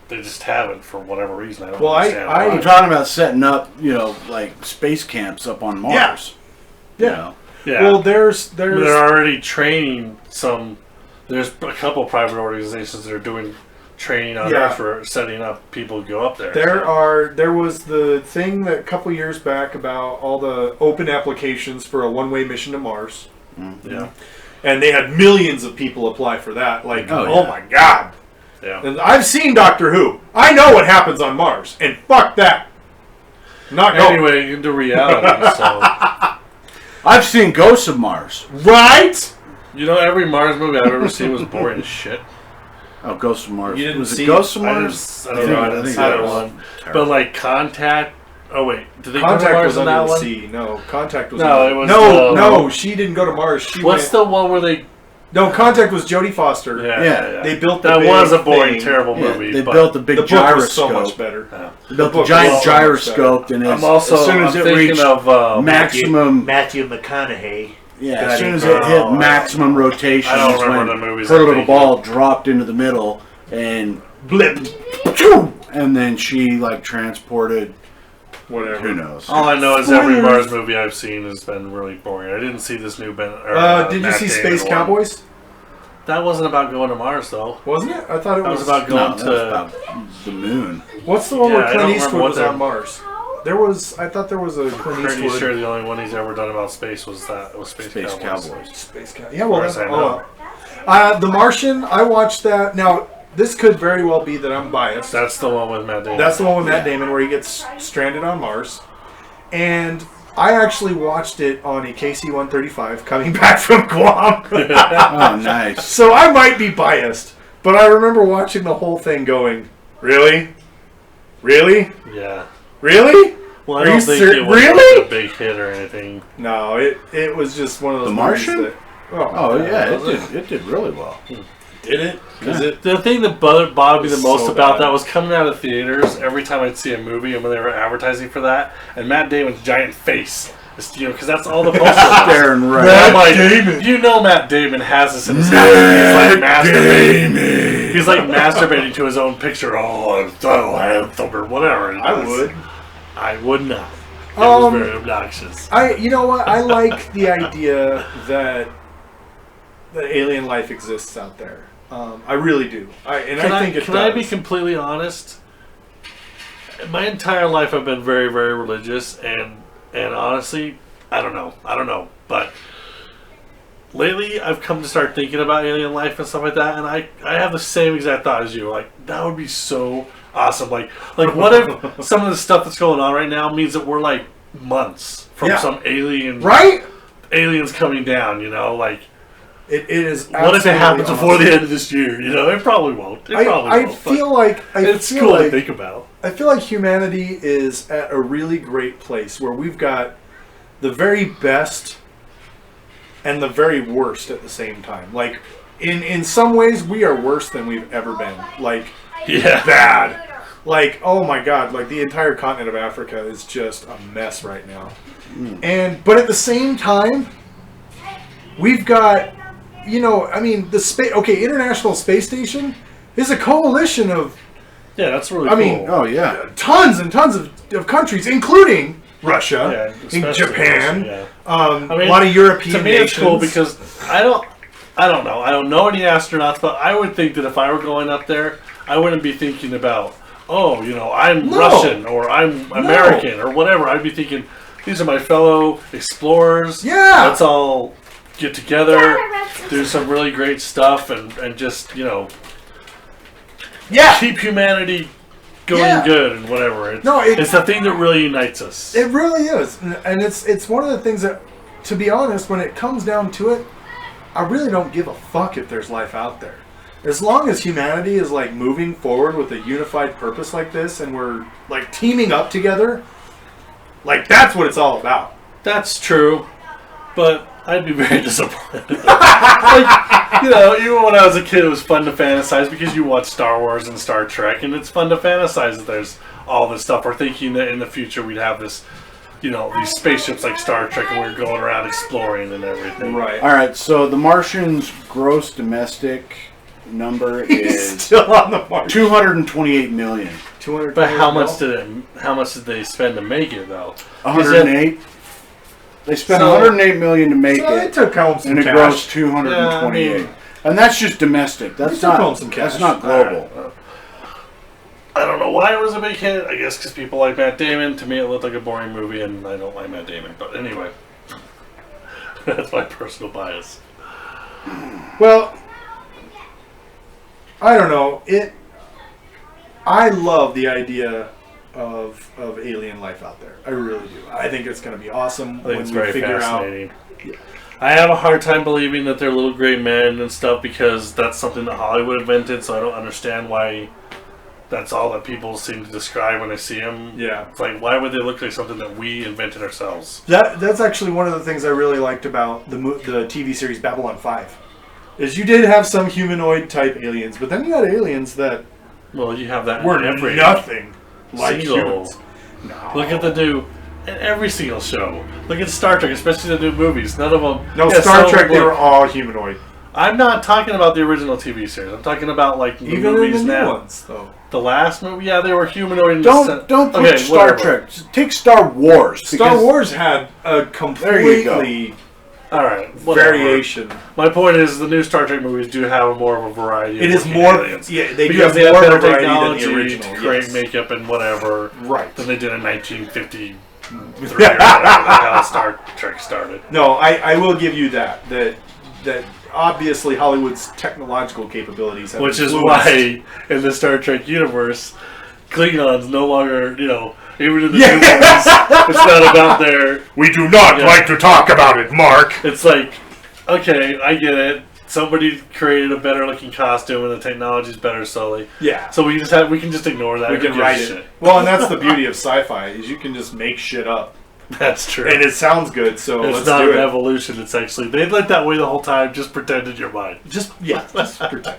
Speaker 3: they just haven't for whatever reason. I don't
Speaker 2: Well,
Speaker 3: understand
Speaker 2: I-
Speaker 3: why.
Speaker 1: I'm talking about setting up, like space camps up on Mars.
Speaker 2: Yeah.
Speaker 1: You know?
Speaker 3: yeah.
Speaker 2: Well, there's
Speaker 3: they're already training some there's a couple private organizations that are doing training on
Speaker 2: Yeah.
Speaker 3: Earth for setting up people who go up there.
Speaker 2: There was the thing that a couple years back about all the open applications for a one-way mission to Mars.
Speaker 3: Yeah.
Speaker 2: And they had millions of people apply for that. Like,
Speaker 1: Oh,
Speaker 2: oh
Speaker 1: yeah.
Speaker 2: my God.
Speaker 3: Yeah.
Speaker 2: And I've seen Doctor Who. I know what happens on Mars. And fuck that. Not going.
Speaker 3: Anyway, into reality. So,
Speaker 1: I've seen Ghosts of Mars.
Speaker 2: Right?
Speaker 3: you know, every Mars movie I've ever seen was boring as shit.
Speaker 1: Oh, Ghosts of Mars.
Speaker 2: You didn't
Speaker 1: was
Speaker 2: see-
Speaker 1: it Ghosts of
Speaker 3: I
Speaker 1: Mars?
Speaker 3: don't know. I didn't
Speaker 1: think
Speaker 3: see
Speaker 1: that
Speaker 3: that
Speaker 1: was
Speaker 3: one.
Speaker 1: terrible.
Speaker 3: But like Contact. Oh wait, did they go to
Speaker 2: Contact
Speaker 3: Mars
Speaker 2: was
Speaker 3: in that
Speaker 2: under the
Speaker 3: one?
Speaker 2: sea. No, Contact was
Speaker 3: No,
Speaker 2: under-
Speaker 3: it was
Speaker 2: No, she didn't go to Mars. She
Speaker 3: What's
Speaker 2: went...
Speaker 3: the one where they?
Speaker 2: No, Contact was Jodie Foster.
Speaker 3: Yeah.
Speaker 2: They built the
Speaker 3: that
Speaker 2: big
Speaker 3: was a boring,
Speaker 2: thing.
Speaker 3: terrible
Speaker 1: Yeah,
Speaker 3: movie.
Speaker 1: they
Speaker 3: but
Speaker 1: built the big
Speaker 2: The book
Speaker 1: gyroscope.
Speaker 2: was so much better.
Speaker 1: They built
Speaker 2: The
Speaker 1: the
Speaker 2: book
Speaker 1: giant
Speaker 2: was so much
Speaker 1: gyroscope, and
Speaker 3: I'm also
Speaker 1: as soon as
Speaker 3: I'm
Speaker 1: it
Speaker 3: thinking
Speaker 1: reached
Speaker 3: of
Speaker 1: maximum,
Speaker 4: Matthew McConaughey.
Speaker 1: as soon as
Speaker 3: him.
Speaker 1: it hit
Speaker 3: Oh,
Speaker 1: maximum rotation,
Speaker 3: I don't
Speaker 1: is
Speaker 3: remember
Speaker 1: when
Speaker 3: the movies
Speaker 1: her
Speaker 3: I'm
Speaker 1: little
Speaker 3: thinking
Speaker 1: ball dropped into the middle and blipped, and then she like transported.
Speaker 2: Whatever.
Speaker 1: Who knows?
Speaker 3: All I know is every Mars movie I've seen has been really boring. I didn't see this new Ben.
Speaker 2: Did you
Speaker 3: Matt
Speaker 2: see
Speaker 3: Damon
Speaker 2: Space
Speaker 3: one.
Speaker 2: Cowboys?
Speaker 3: That wasn't about going to Mars, though.
Speaker 2: Wasn't it? I thought it
Speaker 3: That
Speaker 2: was.
Speaker 3: was about
Speaker 1: No,
Speaker 3: going
Speaker 1: that was
Speaker 3: to.
Speaker 1: about the moon.
Speaker 2: What's the one
Speaker 3: Yeah,
Speaker 2: where
Speaker 3: I
Speaker 2: Clint
Speaker 3: don't
Speaker 2: Eastwood
Speaker 3: remember what
Speaker 2: was
Speaker 3: they're-
Speaker 2: on Mars? There was. I thought there was a Clint
Speaker 3: Pretty
Speaker 2: Eastwood.
Speaker 3: sure the only one he's ever done about space was Space
Speaker 1: Cowboys.
Speaker 2: Space Cow. Yeah, well,
Speaker 3: As
Speaker 2: that's,
Speaker 3: far as I
Speaker 2: The Martian. I watched that. Now, this could very well be that I'm biased.
Speaker 3: That's the one with Matt Damon.
Speaker 2: That's the one with Matt Damon where he gets stranded on Mars. And I actually watched it on a KC-135 coming back from Guam.
Speaker 1: Oh, nice.
Speaker 2: So I might be biased. But I remember watching the whole thing going, really? Really?
Speaker 3: Yeah.
Speaker 2: Really?
Speaker 3: Well,
Speaker 2: Are
Speaker 3: I don't
Speaker 2: you
Speaker 3: think
Speaker 2: ser-
Speaker 3: it was
Speaker 2: really?
Speaker 3: like a big hit or anything.
Speaker 2: No, it was just one of those
Speaker 1: The
Speaker 2: movies
Speaker 1: Martian?
Speaker 2: that...
Speaker 1: Oh yeah,
Speaker 3: Was
Speaker 1: it did really well.
Speaker 2: Did it? Because
Speaker 1: Yeah.
Speaker 2: it...
Speaker 3: The thing that bothered me the
Speaker 2: It's
Speaker 3: most
Speaker 2: so
Speaker 3: about
Speaker 2: bad.
Speaker 3: that was coming out of theaters every time I'd see a movie and when they were advertising for that, and Matt Damon's giant face. You know, because that's all the poster was.
Speaker 1: Staring right.
Speaker 3: And I'm like,
Speaker 2: Damon.
Speaker 3: you know, Matt Damon has this in his house. He's like masturbating. He's like masturbating to his own picture. Oh, I'm so handsome or whatever. it
Speaker 2: I
Speaker 3: is.
Speaker 2: would.
Speaker 3: I would not. It was very obnoxious.
Speaker 2: You know what? I like the idea that alien life exists out there. I really do. I think it
Speaker 3: Can
Speaker 2: does.
Speaker 3: I be completely honest? My entire life I've been very, very religious, and honestly, I don't know. But lately, I've come to start thinking about alien life and stuff like that, and I have the same exact thought as you. Like, that would be so awesome. Like what if some of the stuff that's going on right now means that we're like months from
Speaker 2: Yeah.
Speaker 3: some alien,
Speaker 2: Right?
Speaker 3: aliens coming down? You know, like.
Speaker 2: It is.
Speaker 3: What if it
Speaker 2: absolutely
Speaker 3: happens before
Speaker 2: awesome.
Speaker 3: the end of this year? You know, it probably won't. It probably
Speaker 2: I
Speaker 3: won't.
Speaker 2: feel like
Speaker 3: it's
Speaker 2: feel
Speaker 3: cool
Speaker 2: like,
Speaker 3: to think about.
Speaker 2: I feel like humanity is at a really great place where we've got the very best and the very worst at the same time. Like in some ways, we are worse than we've ever been. Like
Speaker 3: Yeah.
Speaker 2: bad. Like, oh my God, like the entire continent of Africa is just a mess right now. But at the same time, we've got, the International Space Station is a coalition of
Speaker 3: Yeah, that's really
Speaker 2: I
Speaker 3: cool.
Speaker 2: mean,
Speaker 1: Oh yeah.
Speaker 2: tons and tons of countries, including Russia,
Speaker 3: especially
Speaker 2: Japan,
Speaker 3: Russia, yeah.
Speaker 2: a lot of European
Speaker 3: To me,
Speaker 2: nations.
Speaker 3: it's cool because I don't know. I don't know any astronauts, but I would think that if I were going up there, I wouldn't be thinking about, I'm
Speaker 2: No.
Speaker 3: Russian or I'm American or whatever. I'd be thinking, these are my fellow explorers.
Speaker 2: Yeah.
Speaker 3: Let's all get together, do some really great stuff, and just,
Speaker 2: yeah,
Speaker 3: keep humanity going
Speaker 2: Yeah.
Speaker 3: good and whatever.
Speaker 2: No,
Speaker 3: it's the thing that really unites us.
Speaker 2: it really is, and it's one of the things that, to be honest, when it comes down to it, I really don't give a fuck if there's life out there. As long as humanity is like moving forward with a unified purpose like this, and we're like teaming up together, like that's what it's all about.
Speaker 3: That's true, but I'd be very disappointed. Even when I was a kid, it was fun to fantasize because you watch Star Wars and Star Trek, and it's fun to fantasize that there's all this stuff. We're thinking that in the future we'd have this, these spaceships like Star Trek, and we're going around exploring and everything.
Speaker 2: Right.
Speaker 1: All right. So the Martian's gross domestic number
Speaker 2: He's
Speaker 1: is
Speaker 2: still on the march.
Speaker 1: 228 million.
Speaker 2: 200.
Speaker 3: But how much did they spend to make it though?
Speaker 1: 108. They spent
Speaker 3: So-
Speaker 1: 108 million to make
Speaker 2: So
Speaker 1: it,
Speaker 2: it took home some
Speaker 1: and it
Speaker 2: cash.
Speaker 1: grossed 228. And that's just domestic. That's
Speaker 2: still
Speaker 1: not.
Speaker 2: pulling some cash.
Speaker 1: That's not global.
Speaker 3: All right. I don't know why it was a big hit. I guess because people like Matt Damon. To me, it looked like a boring movie, and I don't like Matt Damon. But anyway, that's my personal bias.
Speaker 2: Well, I don't know. I love the idea of alien life out there. I really do. I think it's going to be awesome
Speaker 3: I think
Speaker 2: when
Speaker 3: it's
Speaker 2: we
Speaker 3: very
Speaker 2: figure
Speaker 3: fascinating.
Speaker 2: out.
Speaker 3: I have a hard time believing that they're little gray men and stuff because that's something that Hollywood invented. So I don't understand why that's all that people seem to describe when they see them.
Speaker 2: Yeah.
Speaker 3: It's like, why would they look like something that we invented ourselves?
Speaker 2: That's actually one of the things I really liked about the TV series Babylon 5. Is you did have some humanoid type aliens, but then you had aliens that
Speaker 3: Well, you have that
Speaker 2: were
Speaker 3: in every
Speaker 2: nothing like
Speaker 3: single.
Speaker 2: humans. No.
Speaker 3: Look at the new, in every single show. Look at Star Trek, especially the new movies. None of them.
Speaker 2: No,
Speaker 3: yeah,
Speaker 2: Star
Speaker 3: some
Speaker 2: Trek,
Speaker 3: of
Speaker 2: they
Speaker 3: them
Speaker 2: were all humanoid.
Speaker 3: I'm not talking about the original TV series. I'm talking about like the
Speaker 2: Even
Speaker 3: movies
Speaker 2: in the new
Speaker 3: now.
Speaker 2: ones, though.
Speaker 3: The last movie, yeah, they were humanoid. In the
Speaker 1: Don't put
Speaker 3: okay,
Speaker 1: Star
Speaker 3: whatever.
Speaker 1: Trek. Take Star Wars.
Speaker 2: Star
Speaker 1: because-
Speaker 2: Wars had a completely
Speaker 3: All right, whatever.
Speaker 2: variation.
Speaker 3: My point is, the new Star Trek movies do have more of a variety.
Speaker 2: It
Speaker 3: of
Speaker 2: is
Speaker 3: looking
Speaker 2: more.
Speaker 3: aliens.
Speaker 2: Yeah, they do
Speaker 3: Because
Speaker 2: have
Speaker 3: they have
Speaker 2: more
Speaker 3: better
Speaker 2: variety than
Speaker 3: technology,
Speaker 2: the original.
Speaker 3: great
Speaker 2: Yes.
Speaker 3: makeup and whatever,
Speaker 2: Right.
Speaker 3: than they did in 1953 or whatever the hell Star Trek started.
Speaker 2: No, I will give you that obviously Hollywood's technological capabilities have
Speaker 3: Which is
Speaker 2: influenced-
Speaker 3: why, in the Star Trek universe, Klingons no longer, even in the
Speaker 2: Yeah.
Speaker 3: new movies, it's not about their.
Speaker 2: We do not
Speaker 3: Yeah.
Speaker 2: like to talk about it, Mark.
Speaker 3: It's like, okay, I get it. Somebody created a better looking costume and the technology's better slowly.
Speaker 2: Yeah.
Speaker 3: So we can just ignore that.
Speaker 2: We
Speaker 3: Who
Speaker 2: can
Speaker 3: gives
Speaker 2: write
Speaker 3: a
Speaker 2: it.
Speaker 3: shit?
Speaker 2: Well, and that's the beauty of sci-fi is you can just make shit up,
Speaker 3: That's true.
Speaker 2: and it sounds good. So
Speaker 3: It's
Speaker 2: let's
Speaker 3: not
Speaker 2: do
Speaker 3: an
Speaker 2: it.
Speaker 3: evolution. It's actually they lived that way the whole time. Just pretend in your mind.
Speaker 2: Just pretend.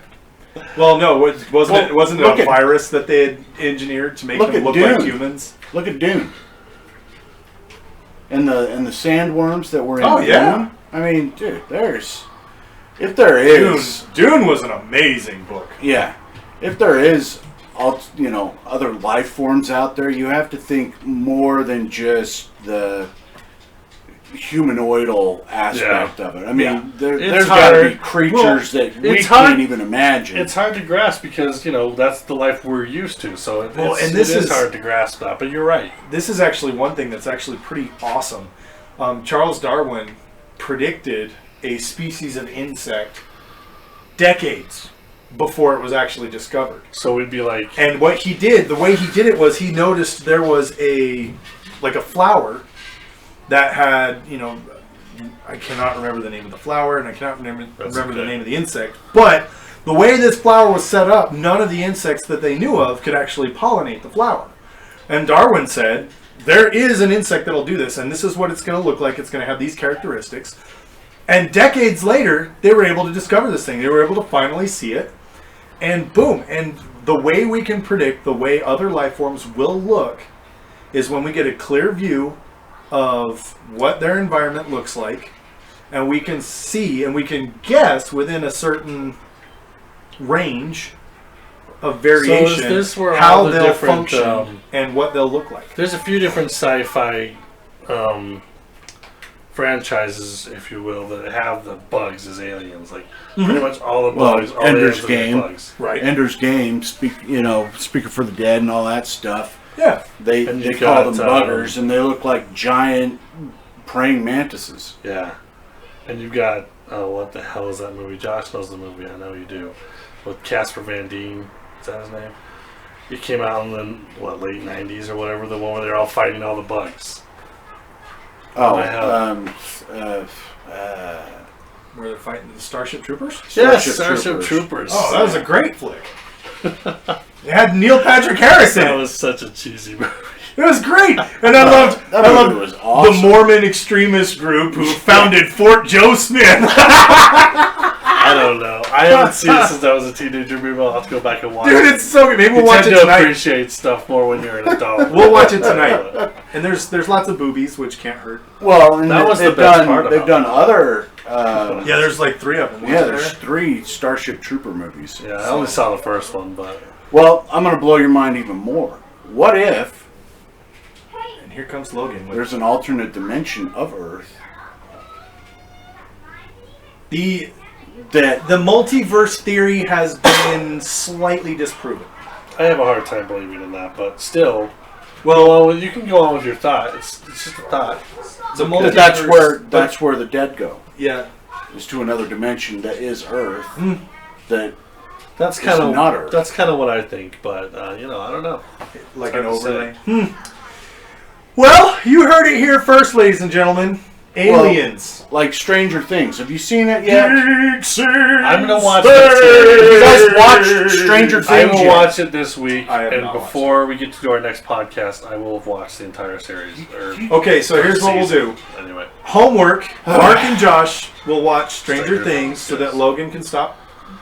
Speaker 2: Well, no, wasn't it
Speaker 1: look
Speaker 2: a
Speaker 1: at-
Speaker 2: virus that they had engineered to make
Speaker 1: Look
Speaker 2: them
Speaker 1: at
Speaker 2: look
Speaker 1: Dune.
Speaker 2: like humans?
Speaker 1: Look at Dune. And the sandworms that were in
Speaker 2: Oh, yeah.
Speaker 1: Dune. I mean, dude, if there is,
Speaker 2: Dune was an amazing book.
Speaker 1: yeah, if there is, other life forms out there, you have to think more than just the humanoidal aspect of it. I mean,
Speaker 2: Yeah.
Speaker 1: there's got to be
Speaker 3: hard.
Speaker 1: creatures that we
Speaker 3: it's hard-
Speaker 1: can't even imagine.
Speaker 3: It's hard to grasp because that's the life we're used to. So it
Speaker 2: this
Speaker 3: is
Speaker 2: is
Speaker 3: hard to grasp that. But you're right.
Speaker 2: This is actually one thing that's actually pretty awesome. Charles Darwin predicted a species of insect decades before it was actually discovered.
Speaker 3: So we'd be like,
Speaker 2: And what he did, the way he did it was he noticed there was a flower that had, I cannot remember the name of the flower and I cannot remember the name of the insect, but the way this flower was set up, none of the insects that they knew of could actually pollinate the flower. And Darwin said, there is an insect that'll do this, and this is what it's going to look like. It's going to have these characteristics. And decades later, they were able to discover this thing. They were able to finally see it. And boom. And the way we can predict the way other life forms will look is when we get a clear view of what their environment looks like. And we can see and we can guess within a certain range of variation
Speaker 3: So is this where
Speaker 2: how
Speaker 3: all the
Speaker 2: they'll
Speaker 3: different,
Speaker 2: function and what they'll look like.
Speaker 3: there's a few different sci-fi franchises, if you will, that have the bugs as aliens. Like pretty much all the bugs. all the
Speaker 1: Ender's
Speaker 3: aliens are
Speaker 1: Game,
Speaker 3: bugs.
Speaker 2: Right.
Speaker 1: Ender's Game, Speaker for the Dead, and all that stuff.
Speaker 2: Yeah.
Speaker 1: They
Speaker 3: And
Speaker 1: they
Speaker 3: you
Speaker 1: call
Speaker 3: got,
Speaker 1: them buggers, and they look like giant praying mantises.
Speaker 3: Yeah. And you've got what the hell is that movie? Josh knows the movie. I know you do. With Casper Van Dien. Is that his name? It came out in the late '90s or whatever. The one where they're all fighting all the bugs.
Speaker 1: Oh,
Speaker 2: Where they're fighting the Starship Troopers?
Speaker 3: Yes,
Speaker 1: Starship
Speaker 3: Starship Troopers.
Speaker 2: Oh, that was a great flick. It had Neil Patrick Harris in
Speaker 3: That
Speaker 2: it.
Speaker 3: was such a cheesy movie.
Speaker 2: It was great, and I loved
Speaker 1: that movie was awesome.
Speaker 2: the Mormon extremist group who founded Fort Joe Smith.
Speaker 3: I don't know. I haven't seen it since I was a teenager. Maybe I'll have to go back and watch
Speaker 2: Dude,
Speaker 3: it.
Speaker 2: it's so good. Maybe
Speaker 3: You
Speaker 2: we'll watch
Speaker 3: tend
Speaker 2: it
Speaker 3: to
Speaker 2: tonight.
Speaker 3: appreciate stuff more when you're an adult.
Speaker 2: We'll watch it tonight. And there's lots of boobies, which can't hurt.
Speaker 1: Well, and
Speaker 3: That was the
Speaker 1: they've
Speaker 3: best
Speaker 1: done
Speaker 3: part
Speaker 1: they've
Speaker 3: about
Speaker 1: done
Speaker 3: it.
Speaker 1: other.
Speaker 2: Yeah, there's like 3 of them.
Speaker 1: Yeah,
Speaker 2: wasn't
Speaker 1: there's
Speaker 2: there?
Speaker 1: 3 Starship Trooper movies.
Speaker 3: Yeah, I only saw the first one, but
Speaker 1: Well, I'm gonna blow your mind even more. What if
Speaker 2: And here comes Logan.
Speaker 1: there's an alternate dimension of Earth?
Speaker 2: The
Speaker 1: that
Speaker 2: The multiverse theory has been slightly disproven.
Speaker 3: I have a hard time believing in that, but still.
Speaker 2: Well,
Speaker 3: Well, you can go on with your thought. It's just a thought.
Speaker 2: the multiverse.
Speaker 1: that's where the dead go.
Speaker 2: Yeah.
Speaker 1: Is to another dimension that is Earth. That
Speaker 3: That's
Speaker 1: It's
Speaker 3: kind of
Speaker 1: not Earth.
Speaker 3: That's kind of what I think, but I don't know.
Speaker 2: Like
Speaker 3: Hard
Speaker 2: an
Speaker 3: to say.
Speaker 2: overlay. Well, you heard it here first, ladies and gentlemen. Aliens.
Speaker 1: like Stranger Things. Have you seen it yet?
Speaker 3: I'm gonna watch
Speaker 1: Have you guys
Speaker 3: it.
Speaker 1: watched Stranger
Speaker 3: I
Speaker 1: Things
Speaker 3: will
Speaker 1: yet?
Speaker 3: watch it this week,
Speaker 2: I have
Speaker 3: and
Speaker 2: not watched
Speaker 3: before we get to our next podcast, I will have watched the entire series.
Speaker 2: Okay, so here's what we'll do.
Speaker 3: Anyway,
Speaker 2: Homework. Mark and Josh will watch Stranger
Speaker 3: Stranger
Speaker 2: Things so
Speaker 3: Things,
Speaker 2: that Logan can stop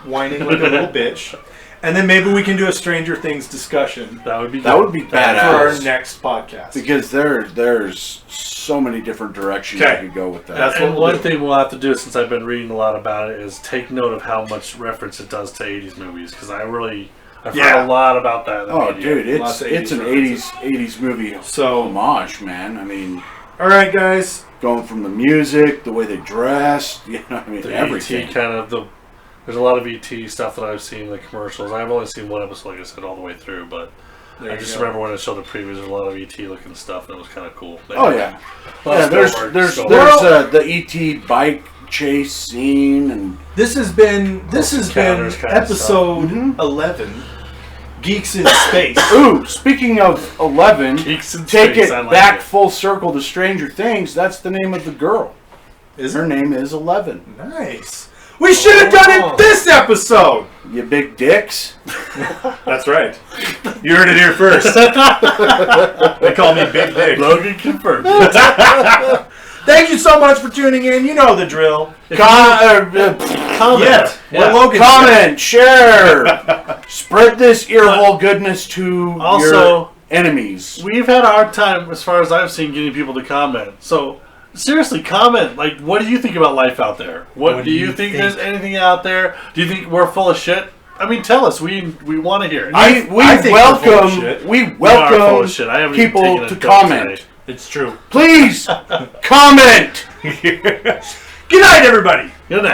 Speaker 2: whining like a little bitch. And then maybe we can do a Stranger Things discussion
Speaker 3: that would be
Speaker 1: That would be
Speaker 2: for our
Speaker 1: badass.
Speaker 2: next podcast.
Speaker 1: Because there's so many different directions
Speaker 2: Okay.
Speaker 1: you could go with that.
Speaker 2: That's
Speaker 3: And
Speaker 2: what we'll
Speaker 3: one
Speaker 2: do.
Speaker 3: thing we'll have to do, since I've been reading a lot about it, is take note of how much reference it does to 80s movies, because I've
Speaker 2: Yeah.
Speaker 3: heard a lot about that in the
Speaker 1: Oh,
Speaker 3: media.
Speaker 1: dude,
Speaker 2: Lots
Speaker 1: it's
Speaker 2: of
Speaker 1: an
Speaker 2: 80s
Speaker 1: 80s movie
Speaker 2: So,
Speaker 1: homage, man. I mean,
Speaker 2: all right, guys.
Speaker 1: going from the music, the way they dressed, I mean,
Speaker 3: The
Speaker 1: everything.
Speaker 3: ET kind of there's a lot of ET stuff that I've seen in the commercials. I've only seen one episode, like I said, all the way through, but
Speaker 2: There
Speaker 3: I
Speaker 2: you
Speaker 3: just
Speaker 2: go.
Speaker 3: remember when it showed the previews, there was a lot of ET looking stuff, and it was kind of cool.
Speaker 1: Oh yeah,
Speaker 3: A lot
Speaker 1: yeah.
Speaker 3: of
Speaker 1: There's
Speaker 3: Spielberg.
Speaker 1: the ET bike chase scene, and
Speaker 2: This has been
Speaker 3: Encounters kind of
Speaker 2: episode
Speaker 1: Mhm.
Speaker 2: 11, Geeks in Space.
Speaker 1: ooh, speaking of 11,
Speaker 3: Geeks in
Speaker 1: take
Speaker 3: Space,
Speaker 1: it
Speaker 3: I like
Speaker 1: back
Speaker 3: it.
Speaker 1: full circle to Stranger Things. That's the name of the girl.
Speaker 2: Is
Speaker 1: Her
Speaker 2: it?
Speaker 1: name is 11.
Speaker 2: Nice. We should have done
Speaker 3: Oh.
Speaker 2: it this episode.
Speaker 1: You big dicks.
Speaker 2: That's right. You heard it here first. They call me Big Dick.
Speaker 3: Logan confirmed.
Speaker 2: Thank you so much for tuning in. You know the drill.
Speaker 3: Comment.
Speaker 2: Yeah.
Speaker 3: Yeah.
Speaker 2: Well, Logan.
Speaker 1: Comment, share, spread this earhole goodness to
Speaker 3: Also-
Speaker 1: your enemies.
Speaker 3: We've had a hard time, as far as I've seen, getting people to comment. So, seriously, comment. Like, what do you think about life out there? What do you think there's anything out there? Do you think we're full of shit? I mean, tell us. We want to hear it.
Speaker 2: I think we're full of shit.
Speaker 1: We
Speaker 3: We are full
Speaker 1: welcome
Speaker 3: of shit. I haven't even
Speaker 1: people
Speaker 3: taken a
Speaker 1: to
Speaker 3: dump
Speaker 1: comment.
Speaker 3: today.
Speaker 2: It's true.
Speaker 1: Please comment.
Speaker 2: Good night, everybody.
Speaker 3: Good night.